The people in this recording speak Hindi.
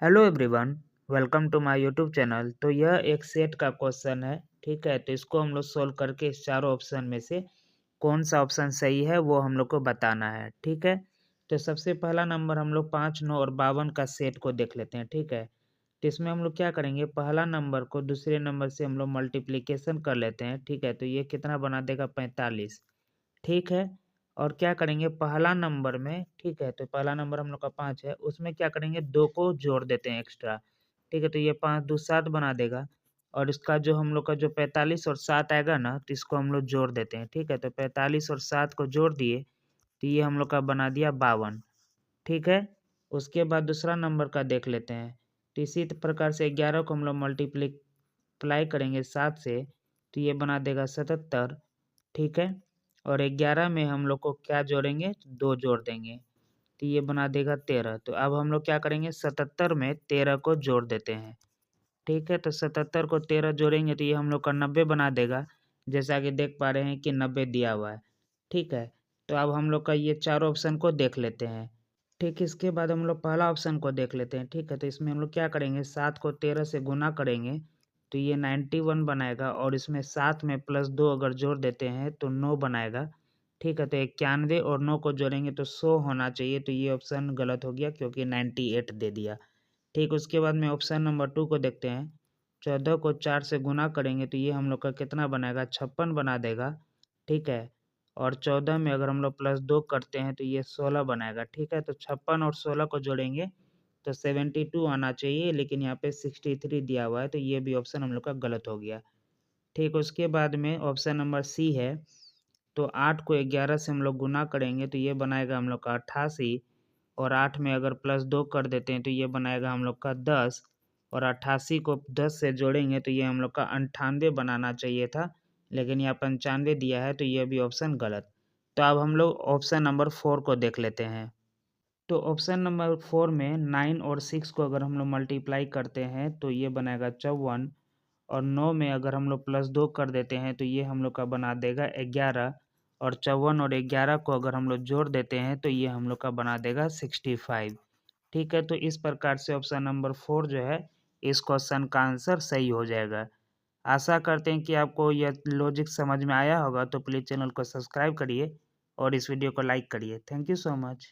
Hello everyone, welcome to my YouTube channel. तो यह एक सेट का क्वेश्चन है, ठीक है। तो इसको हम लोग सोल्व करके इस चारों ऑप्शन में से कौन सा ऑप्शन सही है वो हम लोग को बताना है, ठीक है। तो सबसे पहला नंबर हम लोग 5, 9 और 52 का सेट को देख लेते हैं, ठीक है। तो इसमें हम लोग क्या करेंगे, पहला नंबर को दूसरे नंबर से हम लोग मल्टीप्लिकेशन कर लेते हैं, ठीक है। तो ये कितना बना देगा, 45, ठीक है। और क्या करेंगे पहला नंबर में, ठीक है। तो पहला नंबर हम लोग का 5 है, उसमें क्या करेंगे 2 को जोड़ देते हैं एक्स्ट्रा, ठीक है। तो ये 5 2 7 बना देगा। और इसका जो हम लोग का जो 45 और 7 आएगा ना, तो इसको हम लोग जोड़ देते हैं, ठीक है। तो 45 और 7 को जोड़ दिए तो ये हम लोग का बना दिया 52, ठीक है। उसके बाद दूसरा नंबर का देख लेते हैं। तो इसी प्रकार से 11 को हम लोग मल्टीप्लाई करेंगे 7 से, तो ये बना देगा 77, ठीक है। और 11 में हम लोग को क्या जोड़ेंगे, 2 जोड़ देंगे, तो ये बना देगा 13। तो अब हम लोग क्या करेंगे, 77 में 13 को जोड़ देते हैं, ठीक है। तो 77 को 13 जोड़ेंगे तो ये हम लोग का 90 बना देगा, जैसा कि देख पा रहे हैं कि 90 दिया हुआ है, ठीक है। तो अब हम लोग का ये चारों ऑप्शन को देख लेते हैं, ठीक। इसके बाद हम लोग पहला ऑप्शन को देख लेते हैं, ठीक है। तो इसमें हम लोग क्या करेंगे, 7 को 13 से गुना करेंगे तो ये 91 बनाएगा। और इसमें 7 में +2 अगर जोड़ देते हैं तो 9 बनाएगा, ठीक है। तो 91 और 9 को जोड़ेंगे तो 100 होना चाहिए, तो ये ऑप्शन गलत हो गया क्योंकि 98 दे दिया, ठीक। उसके बाद में ऑप्शन नंबर 2 को देखते हैं। 14 को 4 से गुना करेंगे तो ये हम लोग का कितना बनाएगा, 56 बना देगा, ठीक है। और 14 में अगर हम लोग +2 करते हैं तो ये 16 बनाएगा, ठीक है। तो 56 और 16 को जोड़ेंगे तो 72 आना चाहिए, लेकिन यहाँ पे 63 दिया हुआ है, तो ये भी ऑप्शन हम लोग का गलत हो गया, ठीक। उसके बाद में ऑप्शन नंबर सी है। तो 8 को 11 से हम लोग गुना करेंगे तो ये बनाएगा हम लोग का 88। और 8 में अगर +2 कर देते हैं तो ये बनाएगा हम लोग का 10। और 88 को 10 से जोड़ेंगे तो ये हम लोग का 98 बनाना चाहिए था, लेकिन यहाँ 95 दिया है, तो ये भी ऑप्शन गलत। तो अब हम लोग ऑप्शन नंबर 4 को देख लेते हैं। तो ऑप्शन नंबर 4 में 9 और 6 को अगर हम लोग मल्टीप्लाई करते हैं तो ये बनाएगा 54। और 9 में अगर हम लोग +2 कर देते हैं तो ये हम लोग का बना देगा 11। और 54 और 11 को अगर हम लोग जोड़ देते हैं तो ये हम लोग का बना देगा 65, ठीक है। तो इस प्रकार से ऑप्शन नंबर 4 जो है, इस क्वेश्चन का आंसर सही हो जाएगा। आशा करते हैं कि आपको यह लॉजिक समझ में आया होगा। तो प्लीज़ चैनल को सब्सक्राइब करिए और इस वीडियो को लाइक करिए। Thank you so much.